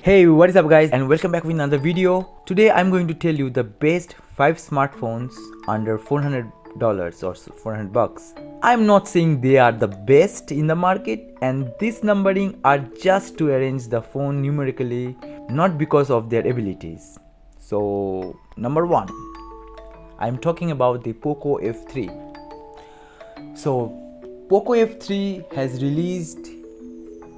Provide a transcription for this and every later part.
Hey, what is up guys, and welcome back with another video. Today I'm going to tell you the best 5 smartphones under $400 or 400 bucks. I'm not saying they are the best in the market, and this numbering are just to arrange the phone numerically, not because of their abilities. So number 1, I'm talking about the Poco F3. So Poco F3 has released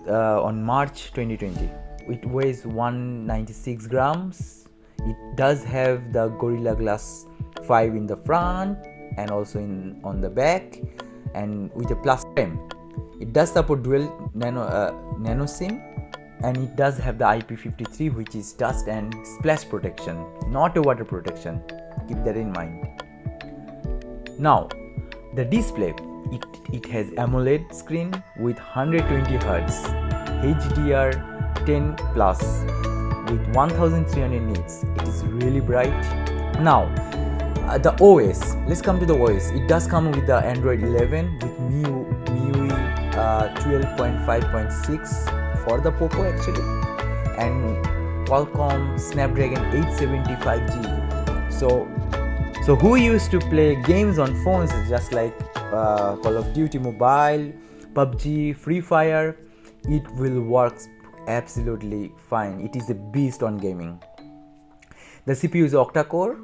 on March 2020. It weighs 196 grams. It does have the Gorilla Glass 5 in the front and also on the back, and with a plus frame. It does support dual nano SIM, and it does have the IP53, which is dust and splash protection, not a water protection. Keep that in mind. Now, the display, it has AMOLED screen with 120 Hz, HDR10 plus with 1300 nits. It is really bright. Now, the OS. Let's come to the OS. It does come with the Android 11 with MIUI 12.5.6 for the Poco actually, and Qualcomm Snapdragon 875G. So who used to play games on phones just like Call of Duty Mobile, PUBG, Free Fire, it will work absolutely fine. It is a beast on gaming. The CPU is octa-core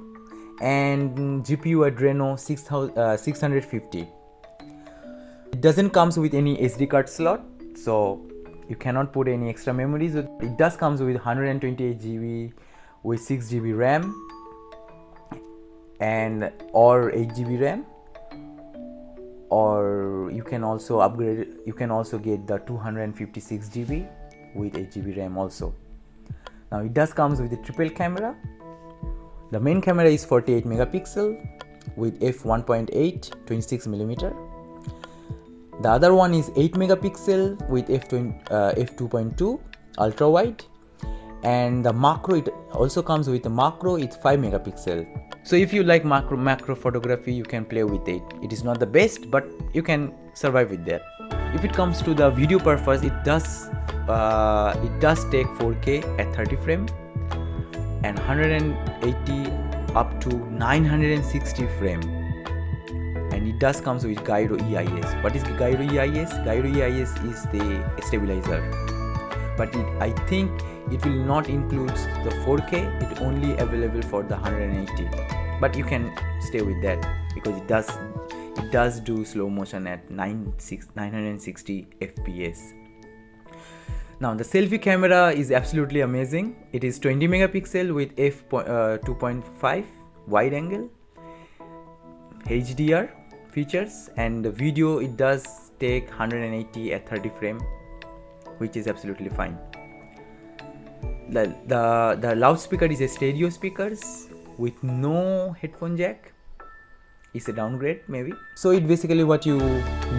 and GPU Adreno 650. It doesn't comes with any SD card slot, so you cannot put any extra memories. It does comes with 128 GB with 6 GB RAM and or 8 GB RAM, or you can also upgrade. You can also get the 256 GB with 8 GB RAM also. Now it does comes with a triple camera. The main camera is 48 megapixel with f1.8 26mm. The other one is 8 megapixel with f2.2 ultra wide, and the macro, it also comes with a macro. It's 5 megapixel. So if you like macro photography, you can play with it. It is not the best, but you can survive with that. If it comes to the video purpose, it does take 4K at 30 frame and 180 up to 960 frame, and it does comes with gyro EIS. What is gyro EIS? Gyro EIS is the stabilizer, but I think it will not include the 4K. It only available for the 180, but you can stay with that because it does do slow motion at 960 fps. Now the selfie camera is absolutely amazing. It is 20 megapixel with f2.5 wide angle, HDR features, and the video, it does take 180 at 30 frame, which is absolutely fine. The loudspeaker is a stereo speakers with no headphone jack. It's a downgrade maybe. So it basically what you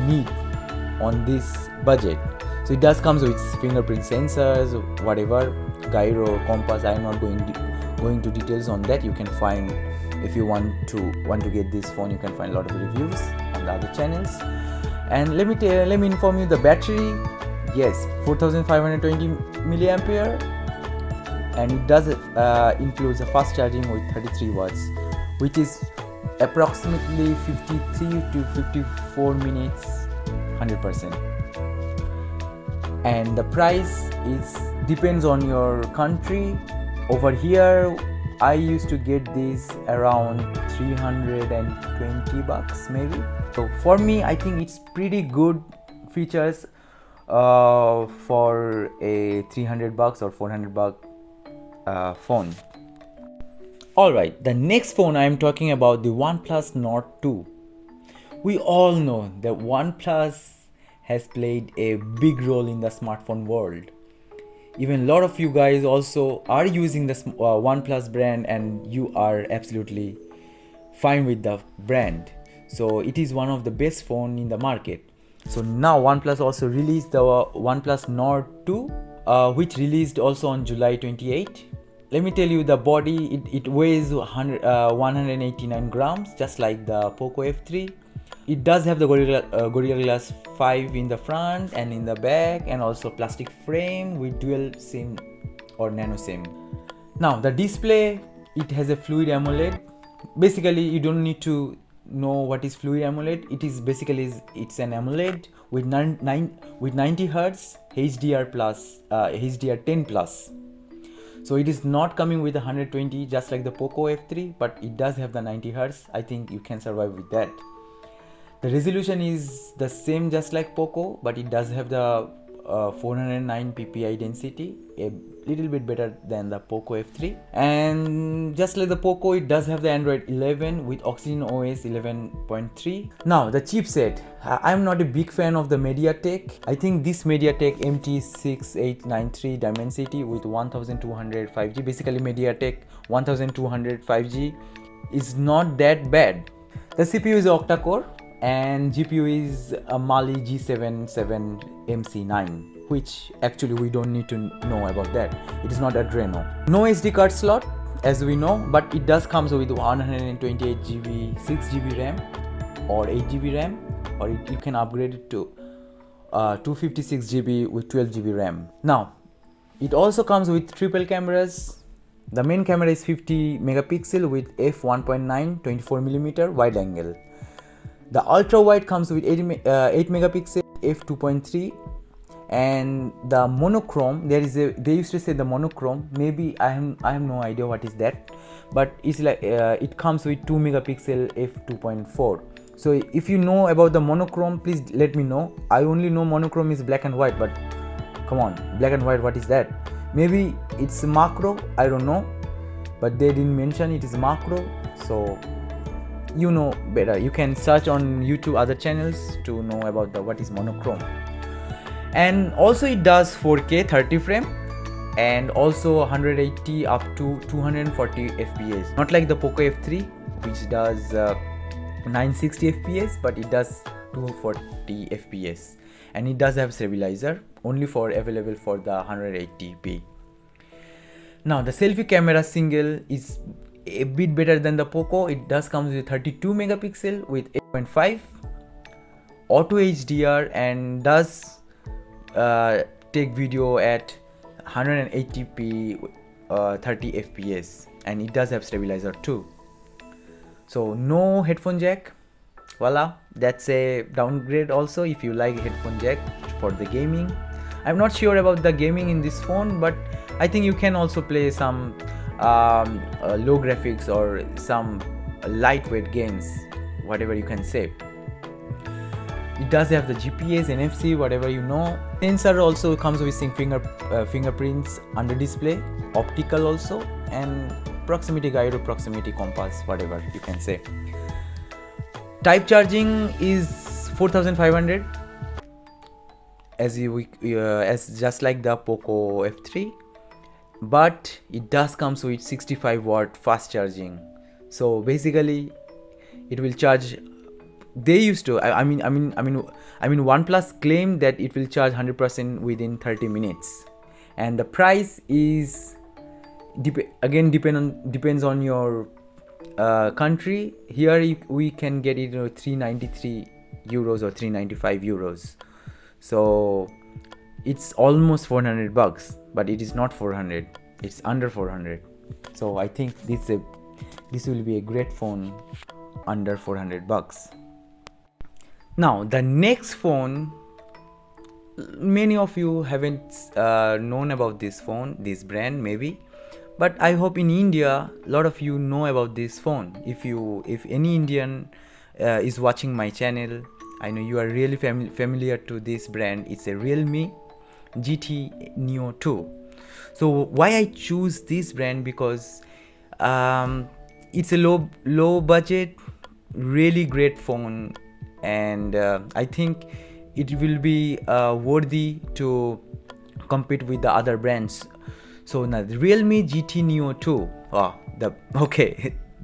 need on this budget. So it does comes with fingerprint sensors, whatever, gyro, compass. I am not going to details on that. You can find, if you want to get this phone, you can find a lot of reviews on the other channels. And let me inform you the battery. Yes, 4520 milliampere, and it does includes a fast charging with 33 watts, which is approximately 53 to 54 minutes 100%. And the price depends on your country. Over here I used to get this around 320 bucks maybe. So for me, I think it's pretty good features for a 300 bucks or 400 buck phone. Alright, the next phone I am talking about, the OnePlus Nord 2. We all know that OnePlus has played a big role in the smartphone world. Even a lot of you guys also are using the OnePlus brand, and you are absolutely fine with the brand. So it is one of the best phone in the market. So now OnePlus also released the OnePlus Nord 2, which released also on July 28. Let me tell you the body, it weighs 189 grams, just like the Poco F3. It does have the Gorilla Glass 5 in the front and in the back, and also plastic frame with dual SIM or nano semi. Now the display, it has a fluid AMOLED. Basically you don't need to know what is fluid AMOLED. It is basically it's an AMOLED with 90 Hz HDR plus HDR10 plus. So it is not coming with 120 just like the Poco F3, but it does have the 90 Hz. I think you can survive with that. The resolution is the same just like Poco, but it does have the 409 ppi density, a little bit better than the Poco F3. And just like the Poco, it does have the Android 11 with Oxygen OS 11.3. Now the chipset, I'm not a big fan of the MediaTek. I think this MediaTek MT6893 Dimensity with 1200 5G, basically MediaTek 1200 5G, is not that bad. The CPU is octa-core and GPU is a Mali G77 MC9, which actually we don't need to know about that. It is not Adreno. No SD card slot as we know, but it does comes with 128GB 6GB RAM or 8GB RAM, or you can upgrade it to 256GB with 12GB RAM. Now it also comes with triple cameras. The main camera is 50 megapixel with f1.9 24mm wide angle. The ultra wide comes with 8 megapixel f2.3, and the monochrome, they used to say the monochrome, maybe I have no idea what is that, but it's like it comes with 2 megapixel f2.4. so if you know about the monochrome, please let me know. I only know monochrome is black and white, but come on, black and white, what is that? Maybe it's macro, I don't know, but they didn't mention it is macro, so you know better. You can search on YouTube other channels to know about what is monochrome. And also it does 4K 30 frame and also 180 up to 240 FPS, not like the Poco F3 which does 960 FPS, but it does 240 FPS, and it does have stabilizer only available for the 180p. Now the selfie camera single is a bit better than the Poco. It does comes with 32 megapixel with 8.5 auto HDR and does take video at 180p 30 fps, and it does have stabilizer too. So no headphone jack. Voila, that's a downgrade also if you like headphone jack for the gaming. I'm not sure about the gaming in this phone, but I think you can also play some low graphics or some lightweight games, whatever you can say. It does have the GPS, NFC, whatever you know. Sensor also comes with fingerprints under display, optical also, and proximity guide or proximity compass, whatever you can say. Type charging is 4500 as just like the Poco F3, but it does comes with 65 watt fast charging. So basically it will charge. They used to I mean OnePlus claimed that it will charge 100% within 30 minutes, and the price is depends on your country. Here we can get it 393 euros or 395 euros, so it's almost 400 bucks, but it is not 400, it's under 400. So I think this will be a great phone under 400 bucks. Now the next phone, many of you haven't known about this this brand maybe, but I hope in India a lot of you know about this phone. If any Indian is watching my channel, I know you are really familiar to this brand. It's a Realme GT Neo 2. So why I choose this brand? Because it's a low budget, really great phone, and I think it will be worthy to compete with the other brands. So now the Realme GT Neo 2.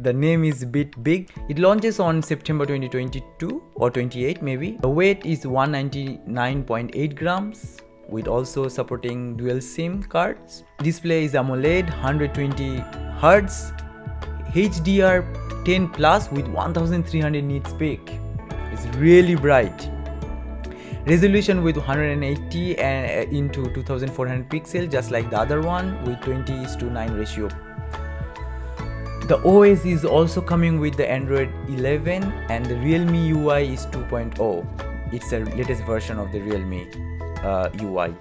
The name is a bit big. It launches on September 2022 or 28 maybe. The weight is 199.8 grams with also supporting dual SIM cards. Display is AMOLED 120 Hz HDR10 plus with 1300 nits peak. It's really bright. Resolution with 180 and into 2400 pixel, just like the other one, with 20:9 ratio. The OS is also coming with the Android 11 and the Realme UI is 2.0. It's a latest version of the Realme UI.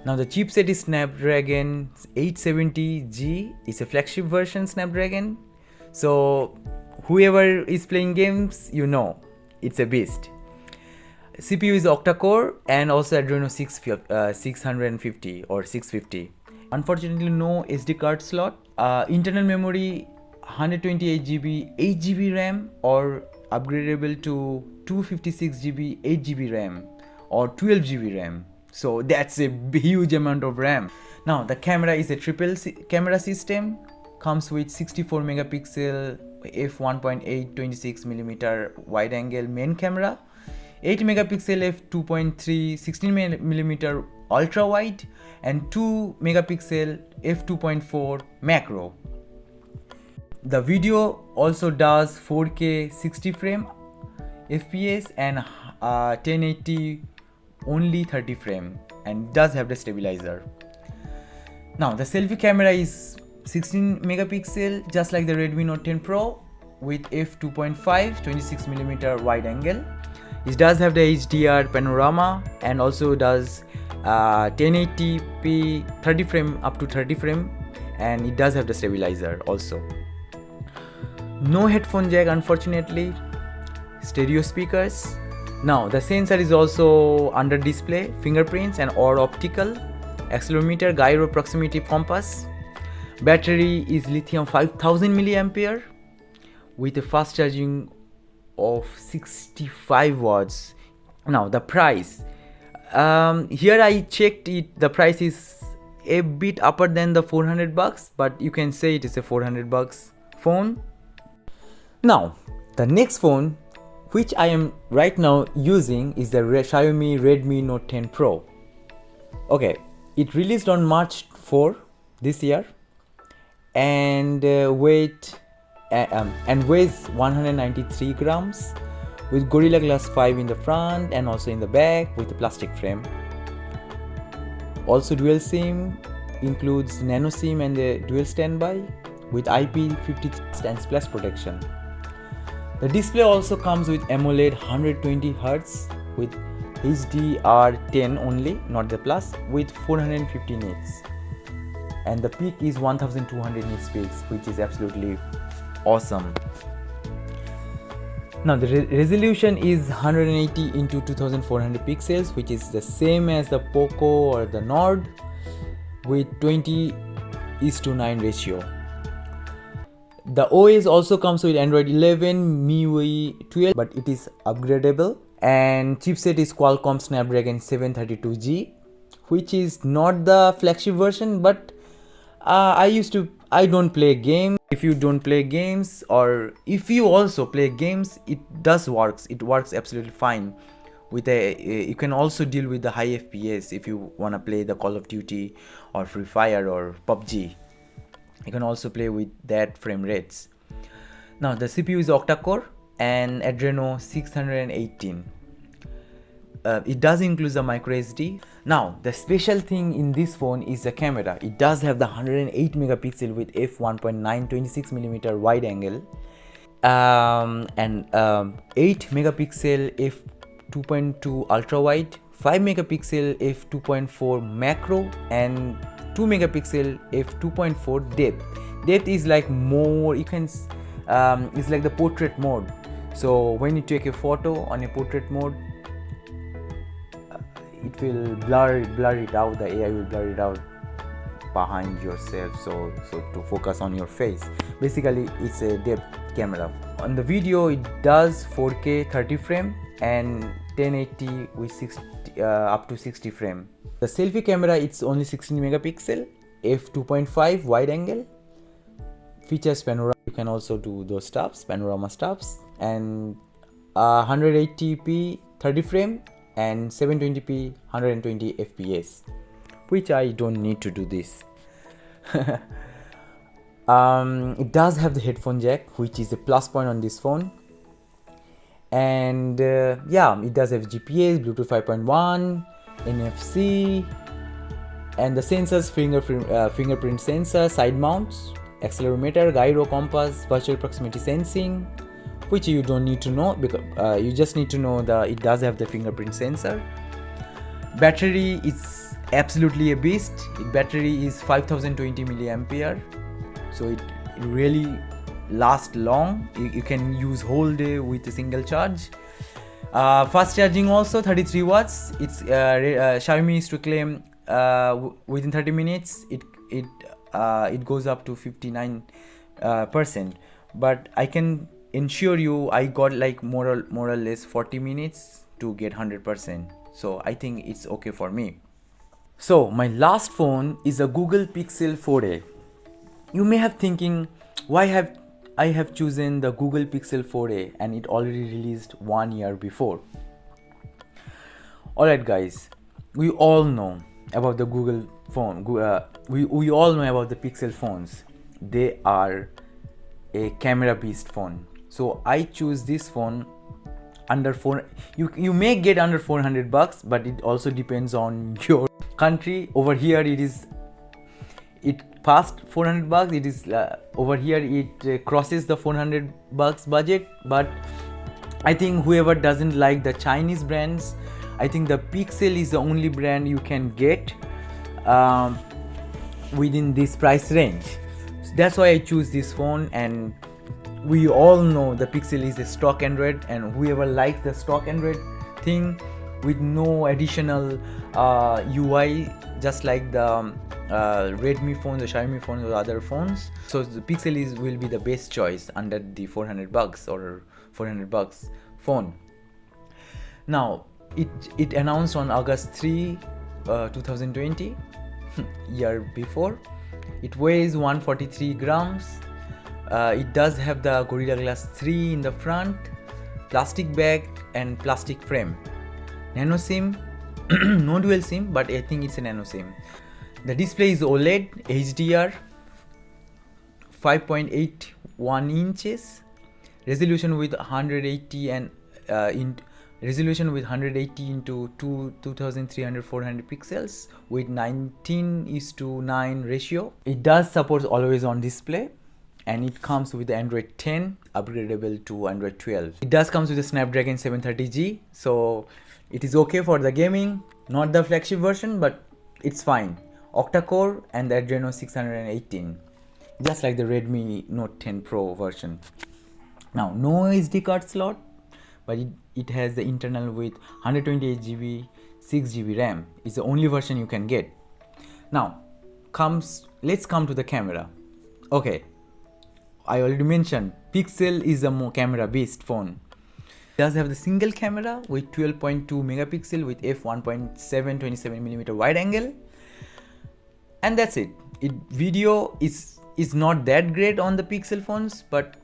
Now the chipset is Snapdragon 870G. It's a flagship version Snapdragon. So whoever is playing games, you know, it's a beast. CPU is octa-core and also Adreno 650 or 650. Unfortunately, no SD card slot. Internal memory 128GB 8GB RAM or upgradable to 256GB 8GB RAM or 12GB RAM. So that's a huge amount of RAM. Now the camera is a triple camera system. Comes with 64 megapixel f1.8 26mm wide angle main camera, 8 megapixel f2.3 16mm ultra wide, and 2 megapixel f2.4 macro. The video also does 4K 60 frame FPS and 1080 only 30 frame, and does have the stabilizer. Now the selfie camera is 16 megapixel, just like the Redmi Note 10 Pro, with f2.5 26mm wide angle. It does have the HDR panorama and also does 1080p 30 frame up to 30 frame, and it does have the stabilizer also. No headphone jack, unfortunately. Stereo speakers. Now the sensor is also under display, fingerprints and or optical, accelerometer, gyro, proximity compass. Battery is lithium 5000 mAh with a fast charging of 65 watts. Now the price, here I checked it, the price is a bit upper than the $400, but you can say it is a $400 phone. Now the next phone which I am right now using is the Xiaomi Redmi Note 10 Pro. Okay, it released on March 4 this year and weighs 193 grams with Gorilla Glass 5 in the front and also in the back with a plastic frame. Also dual SIM, includes nano SIM and the dual standby with IP53 and splash protection. The display also comes with AMOLED 120Hz with HDR10 only, not the plus, with 450 nits. And the peak is 1200 nits peaks, which is absolutely awesome. Now the resolution is 180 into 2400 pixels, which is the same as the Poco or the Nord, with 20:9 ratio. The OS also comes with Android 11, MIUI 12, but it is upgradable. And chipset is Qualcomm Snapdragon 732G, which is not the flagship version, but I don't play games. If you don't play games, or if you also play games, it works absolutely fine. With you can also deal with the high FPS if you want to play the Call of Duty or Free Fire or PUBG. You can also play with that frame rates. Now the CPU is octa-core and Adreno 618. It does include the micro SD. Now the special thing in this phone is the camera. It does have the 108 megapixel with f1.9 26mm wide angle and 8 megapixel f2.2 ultra wide, 5 megapixel f2.4 macro, and 2 megapixel f2.4 depth. Depth is like more, you can it's like the portrait mode. So when you take a photo on a portrait mode, it will blur it out. The AI will blur it out behind yourself, so to focus on your face. Basically it's a depth camera. On the video it does 4K 30 frame and 1080 with up to 60 frame. The selfie camera, it's only 16 megapixel f2.5 wide angle, features panorama. You can also do those stuffs, panorama stuffs, and 180p 30 frame and 720p 120 fps, which I don't need to do this. It does have the headphone jack, which is a plus point on this phone, And yeah, it does have GPS, Bluetooth 5.1, NFC, and the sensors: fingerprint sensor, side mounts, accelerometer, gyro, compass, virtual proximity sensing, which you don't need to know because you just need to know that it does have the fingerprint sensor. Battery is absolutely a beast. Battery is 5020 milliampere, so it really lasts long. You can use whole day with a single charge. Fast charging also, 33 watts. It's Xiaomi is to claim within 30 minutes it goes up to 59%, but I can ensure you I got like more or less 40 minutes to get 100%, so I think it's okay for me. So my last phone is a Google Pixel 4a. You may have thinking, why have I have chosen the Google Pixel 4a and it already released 1 year before. Alright guys, we all know about the Google phone. We all know about the Pixel phones. They are a camera based phone. So I choose this phone under you may get under $400, but it also depends on your country. Over here it passed $400. It is over here it crosses the $400 budget, but I think whoever doesn't like the Chinese brands, I think the Pixel is the only brand you can get within this price range. So that's why I choose this phone. And we all know the Pixel is a stock Android, and whoever likes the stock Android thing with no additional UI, just like the Redmi phones, the Xiaomi phones, or other phones. So the Pixel will be the best choice under the $400 or $400 phone. Now it announced on August 3, 2020, year before. It weighs 143 grams. It does have the Gorilla Glass 3 in the front, plastic bag and plastic frame. Nano SIM, no dual SIM, but I think it's a nano SIM. The display is OLED HDR, 5.81 inches, resolution with 180 and resolution with 180 into 2300-400 pixels with 19:9 ratio. It does support always on display, and it comes with the Android 10 upgradable to Android 12. It does comes with the Snapdragon 730G, so it is okay for the gaming. Not the flagship version, but it's fine. Octa-core and the Adreno 618, just like the Redmi Note 10 Pro version. Now, no SD card slot, but it has the internal with 128GB, 6GB RAM. It's the only version you can get. Now, let's come to the camera. Okay, I already mentioned Pixel is a more camera-based phone. It does have the single camera with 12.2 megapixel with f1.7 27mm wide angle, and that's it. Video is not that great on the Pixel phones, but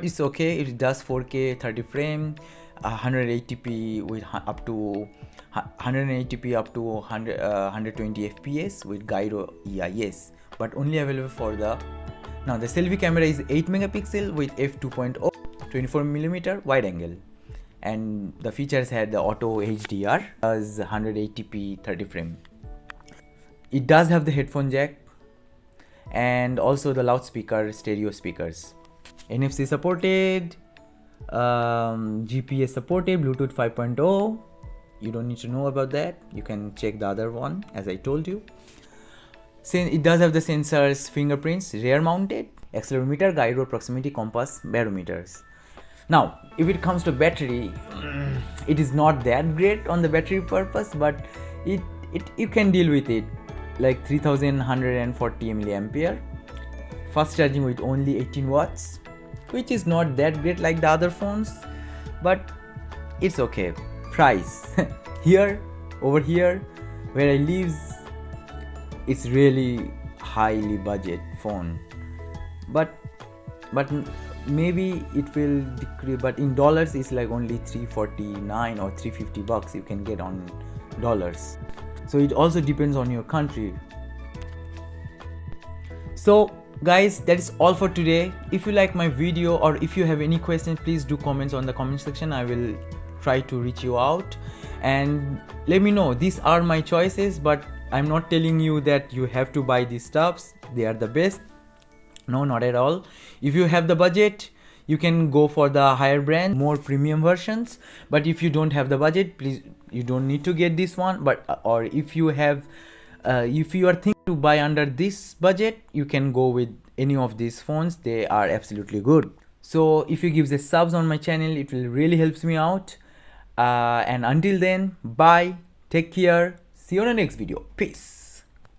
it's okay. It does 4K 30 frame, 180p with up to 120 fps with gyro EIS, but only available for the. Now the selfie camera is 8 megapixel with f2.0 24mm wide angle, and the features had the auto HDR as 180p 30 frame. It does have the headphone jack and also the loudspeaker stereo speakers. NFC supported, GPS supported, Bluetooth 5.0. You don't need to know about that. You can check the other one as I told you. It does have the sensors, fingerprints, rear mounted, accelerometer, gyro, proximity, compass, barometers. Now, if it comes to battery, it is not that great on the battery purpose, but you can deal with it. Like 3140 milliampere, fast charging with only 18 watts, which is not that great like the other phones, but it's okay. Price over here where I live, it's really highly budget phone, but maybe it will decrease, but in dollars it's like only $349 or $350 you can get on dollars. So it also depends on your country. So Guys, that is all for today. If you like my video or if you have any questions, please do comments on the comment section. I will try to reach you out and let me know. These are my choices, but I'm not telling you that you have to buy these stuffs. They are the best. No, not at all. If you have the budget, you can go for the higher brand, more premium versions. But if you don't have the budget, please, you don't need to get this one. But or if you have if you are thinking to buy under this budget, you can go with any of these phones. They are absolutely good. So if you give the subs on my channel, it will really helps me out. And until then, bye, take care, see you on the next video. Peace.